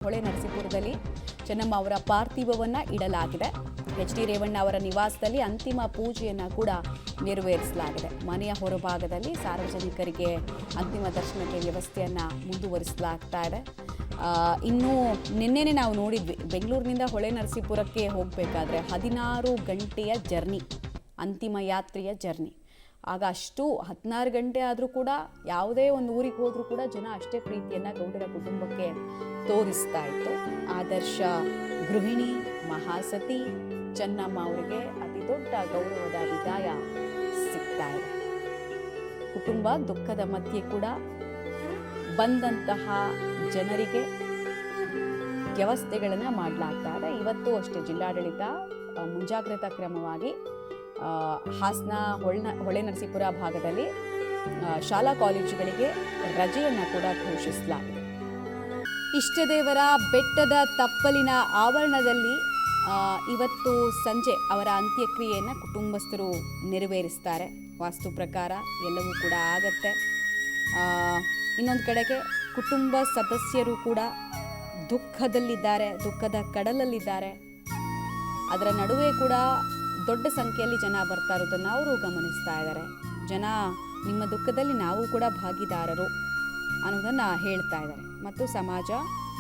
ಹೊಳೆ ನರಸೀಪುರದಲ್ಲಿ ಚೆನ್ನಮ್ಮ ಅವರ ಪಾರ್ಥಿವವನ್ನು ಇಡಲಾಗಿದೆ. ಎಚ್ ಡಿ ರೇವಣ್ಣ ಅವರ ನಿವಾಸದಲ್ಲಿ ಅಂತಿಮ ಪೂಜೆಯನ್ನು ಕೂಡ ನೆರವೇರಿಸಲಾಗಿದೆ. ಮನೆಯ ಹೊರಭಾಗದಲ್ಲಿ ಸಾರ್ವಜನಿಕರಿಗೆ ಅಂತಿಮ ದರ್ಶನಕ್ಕೆ ವ್ಯವಸ್ಥೆಯನ್ನು ಮುಂದುವರಿಸಲಾಗ್ತಾ ಇದೆ. ಇನ್ನು ನಿನ್ನೆನೇ ನಾವು ನೋಡಿದ್ವಿ, ಬೆಂಗಳೂರಿನಿಂದ ಹೊಳೆ ನರಸೀಪುರಕ್ಕೆ ಹೋಗಬೇಕಾದ್ರೆ 16 ಗಂಟೆಯ ಜರ್ನಿ, ಅಂತಿಮ ಯಾತ್ರೆಯ ಜರ್ನಿ. ಆಗ ಅಷ್ಟು 16 ಗಂಟೆ ಆದರೂ ಕೂಡ ಯಾವುದೇ ಒಂದು ಊರಿಗೆ ಹೋದರೂ ಕೂಡ ಜನ ಅಷ್ಟೇ ಪ್ರೀತಿಯನ್ನು ಗೌಡರ ಕುಟುಂಬಕ್ಕೆ ತೋರಿಸ್ತಾ ಇತ್ತು. ಆದರ್ಶ ಗೃಹಿಣಿ ಮಹಾಸತಿ ಚೆನ್ನಮ್ಮ ಅವರಿಗೆ ಅತಿ ದೊಡ್ಡ ಗೌರವದ ವಿದಾಯ ಸಿಗ್ತಾ ಇದೆ. ಕುಟುಂಬ ದುಃಖದ ಮಧ್ಯೆ ಕೂಡ ಬಂದಂತಹ ಜನರಿಗೆ ವ್ಯವಸ್ಥೆಗಳನ್ನು ಮಾಡಲಾಗ್ತಾ ಇದೆ. ಇವತ್ತು ಅಷ್ಟೇ ಜಿಲ್ಲಾಡಳಿತ ಮುಂಜಾಗ್ರತಾ ಕ್ರಮವಾಗಿ ಹಾಸನ ಹೊಳೆ ನರಸೀಪುರ ಭಾಗದಲ್ಲಿ ಶಾಲಾ ಕಾಲೇಜುಗಳಿಗೆ ರಜೆಯನ್ನು ಕೂಡ ಘೋಷಿಸಲಾಗಿದೆ. ಇಷ್ಟದೇವರ ಬೆಟ್ಟದ ತಪ್ಪಲಿನ ಆವರಣದಲ್ಲಿ ಇವತ್ತು ಸಂಜೆ ಅವರ ಅಂತ್ಯಕ್ರಿಯೆಯನ್ನು ಕುಟುಂಬಸ್ಥರು ನೆರವೇರಿಸ್ತಾರೆ. ವಾಸ್ತು ಪ್ರಕಾರ ಎಲ್ಲವೂ ಕೂಡ ಆಗತ್ತೆ. ಇನ್ನೊಂದು ಕಡೆಗೆ ಕುಟುಂಬ ಸದಸ್ಯರು ಕೂಡ ದುಃಖದಲ್ಲಿದ್ದಾರೆ, ದುಃಖದ ಕಡಲಲ್ಲಿದ್ದಾರೆ. ಅದರ ನಡುವೆ ಕೂಡ ದೊಡ್ಡ ಸಂಖ್ಯೆಯಲ್ಲಿ ಜನ ಬರ್ತಾ ಇರೋದನ್ನು ಅವರು ಗಮನಿಸ್ತಾ ಇದ್ದಾರೆ. ಜನ ನಿಮ್ಮ ದುಃಖದಲ್ಲಿ ನಾವು ಕೂಡ ಭಾಗಿದಾರರು ಅನ್ನೋದನ್ನು ಹೇಳ್ತಾ ಇದ್ದಾರೆ ಮತ್ತು ಸಮಾಜ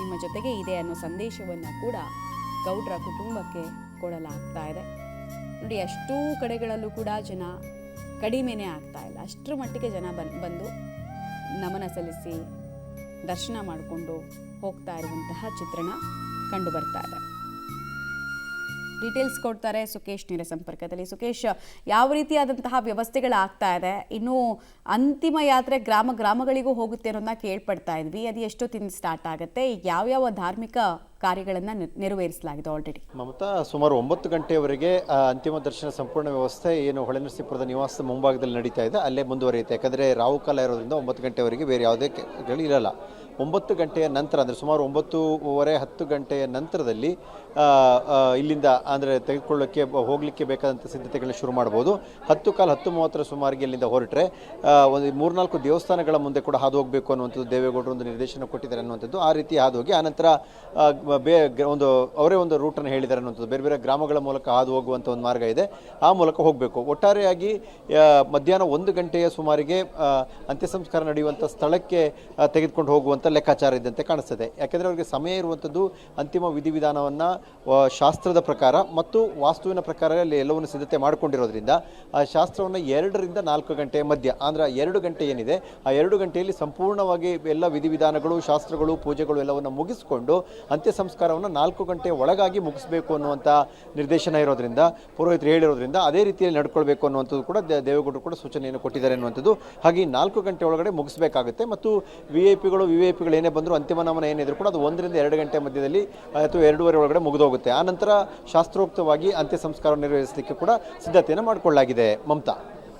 ನಿಮ್ಮ ಜೊತೆಗೆ ಇದೆ ಅನ್ನೋ ಸಂದೇಶವನ್ನು ಕೂಡ ಗೌಡ್ರ ಕುಟುಂಬಕ್ಕೆ ಕೊಡಲಾಗ್ತಾ ಇದೆ. ನೋಡಿ, ಅಷ್ಟೂ ಕಡೆಗಳಲ್ಲೂ ಕೂಡ ಜನ ಕಡಿಮೆನೇ ಆಗ್ತಾ ಇಲ್ಲ. ಅಷ್ಟರ ಮಟ್ಟಿಗೆ ಜನ ಬಂದು ನಮನ ಸಲ್ಲಿಸಿ ದರ್ಶನ ಮಾಡಿಕೊಂಡು ಹೋಗ್ತಾ ಇರುವಂತಹ ಚಿತ್ರಣ ಕಂಡು ಬರ್ತಾ ಇದೆ. ಡೀಟೇಲ್ಸ್ ಕೊಡ್ತಾರೆ ಸುಕೇಶ್ ನೇರ ಸಂಪರ್ಕದಲ್ಲಿ. ಸುಕೇಶ್, ಯಾವ ರೀತಿಯಾದಂತಹ ವ್ಯವಸ್ಥೆಗಳಾಗ್ತಾ ಇದೆ? ಇನ್ನು ಅಂತಿಮ ಯಾತ್ರೆ ಗ್ರಾಮಗಳಿಗೂ ಹೋಗುತ್ತೆ ಅನ್ನೋದನ್ನ ಕೇಳ್ಪಡ್ತಾ ಇದ್ವಿ. ಅದು ಎಷ್ಟೊತ್ತಿಂದ ಸ್ಟಾರ್ಟ್ ಆಗುತ್ತೆ? ಯಾವ್ಯಾವ ಧಾರ್ಮಿಕ ಕಾರ್ಯಗಳನ್ನು ನೆರವೇರಿಸಲಾಗಿದೆ ಆಲ್ರೆಡಿ? ಮಮತಾ, ಸುಮಾರು 9 ಗಂಟೆಯವರೆಗೆ ಅಂತಿಮ ದರ್ಶನ ಸಂಪೂರ್ಣ ವ್ಯವಸ್ಥೆ ಏನು ಹೊಳೆ ನರಸೀಪುರದ ನಿವಾಸದ ಮುಂಭಾಗದಲ್ಲಿ ನಡೀತಾ ಇದೆ ಅಲ್ಲೇ ಮುಂದುವರಿಯುತ್ತೆ. ಯಾಕಂದರೆ ರಾಹುಕಾಲ ಇರೋದ್ರಿಂದ 9 ಗಂಟೆವರೆಗೆ ಬೇರೆ ಯಾವುದೇ ಇರಲ್ಲ. 9 ಗಂಟೆಯ ನಂತರ ಅಂದರೆ ಸುಮಾರು 9:30 10 ಗಂಟೆಯ ನಂತರದಲ್ಲಿ ಇಲ್ಲಿಂದ ಅಂದರೆ ತೆಗೆದುಕೊಳ್ಳೋಕ್ಕೆ ಹೋಗಲಿಕ್ಕೆ ಬೇಕಾದಂಥ ಸಿದ್ಧತೆಗಳನ್ನ ಶುರು ಮಾಡ್ಬೋದು. 10:30 ಸುಮಾರಿಗೆ ಇಲ್ಲಿಂದ ಹೊರಟ್ರೆ ಒಂದು 3-4 ದೇವಸ್ಥಾನಗಳ ಮುಂದೆ ಕೂಡ ಹಾದು ಹೋಗಬೇಕು ಅನ್ನುವಂಥದ್ದು ದೇವೇಗೌಡರು ಒಂದು ನಿರ್ದೇಶನ ಕೊಟ್ಟಿದ್ದಾರೆ ಅನ್ನುವಂಥದ್ದು. ಆ ರೀತಿ ಹಾದು ಹೋಗಿ ಆನಂತರ ಅವರೇ ಒಂದು ರೂಟನ್ನು ಹೇಳಿದ್ದಾರೆ ಅನ್ನುವಂಥದ್ದು. ಬೇರೆ ಬೇರೆ ಗ್ರಾಮಗಳ ಮೂಲಕ ಹಾದು ಹೋಗುವಂಥ ಒಂದು ಮಾರ್ಗ ಇದೆ, ಆ ಮೂಲಕ ಹೋಗಬೇಕು. ಒಟ್ಟಾರೆಯಾಗಿ ಮಧ್ಯಾಹ್ನ 1 ಗಂಟೆಯ ಸುಮಾರಿಗೆ ಅಂತ್ಯ ಸಂಸ್ಕಾರ ನಡೆಯುವಂಥ ಸ್ಥಳಕ್ಕೆ ತೆಗೆದುಕೊಂಡು ಹೋಗುವಂಥ ಲೆಕ್ಕಾಚಾರ ಇದ್ದಂತೆ ಕಾಣಿಸ್ತದೆ. ಯಾಕೆಂದರೆ ಅವರಿಗೆ ಸಮಯ ಇರುವಂಥದ್ದು ಅಂತಿಮ ವಿಧಿವಿಧಾನವನ್ನು ಶಾಸ್ತ್ರದ ಪ್ರಕಾರ ಮತ್ತು ವಾಸ್ತುವಿನ ಪ್ರಕಾರ ಎಲ್ಲವನ್ನು ಸಿದ್ಧತೆ ಮಾಡಿಕೊಂಡಿರೋದ್ರಿಂದ ಆ ಶಾಸ್ತ್ರವನ್ನು 2 ರಿಂದ 4 ಗಂಟೆಯ ಮಧ್ಯ, ಅಂದರೆ 2 ಗಂಟೆ ಏನಿದೆ ಆ 2 ಗಂಟೆಯಲ್ಲಿ ಸಂಪೂರ್ಣವಾಗಿ ಎಲ್ಲ ವಿಧಿವಿಧಾನಗಳು, ಶಾಸ್ತ್ರಗಳು, ಪೂಜೆಗಳು ಎಲ್ಲವನ್ನು ಮುಗಿಸಿಕೊಂಡು ಅಂತ್ಯ ಸಂಸ್ಕಾರವನ್ನು 4 ಗಂಟೆಯ ಒಳಗಾಗಿ ಮುಗಿಸಬೇಕು ಅನ್ನುವಂಥ ನಿರ್ದೇಶನ ಇರೋದ್ರಿಂದ, ಪುರೋಹಿತರು ಹೇಳಿರೋದ್ರಿಂದ ಅದೇ ರೀತಿಯಲ್ಲಿ ನಡ್ಕೊಳ್ಬೇಕು ಅನ್ನುವಂಥದ್ದು ಕೂಡ ದೇವೇಗೌಡರು ಕೂಡ ಸೂಚನೆಯನ್ನು ಕೊಟ್ಟಿದ್ದಾರೆ ಅನ್ನುವಂಥದ್ದು. ಹಾಗೆ 4 ಗಂಟೆ ಒಳಗಡೆ ಮುಗಿಸಬೇಕಾಗುತ್ತೆ ಮತ್ತು ವಿ ಐ ಪಿಗಳು ಏನೇ ಬಂದರೂ ಅಂತಿಮ ನಮನ ಏನಿದ್ರು ಕೂಡ ಅದು 1 ರಿಂದ 2 ಗಂಟೆ ಮಧ್ಯದಲ್ಲಿ ಅಥವಾ 2:30 ಒಳಗಡೆ ಮುಗಿದೋಗುತ್ತೆ. ಆನಂತರ ಶಾಸ್ತ್ರೋಕ್ತವಾಗಿ ಅಂತ್ಯ ಸಂಸ್ಕಾರ ನೆರವೇರಿಸಲಿಕ್ಕೆ ಕೂಡ ಸಿದ್ಧತೆಯನ್ನು ಮಾಡಿಕೊಳ್ಳಲಾಗಿದೆ. ಮಮತಾ.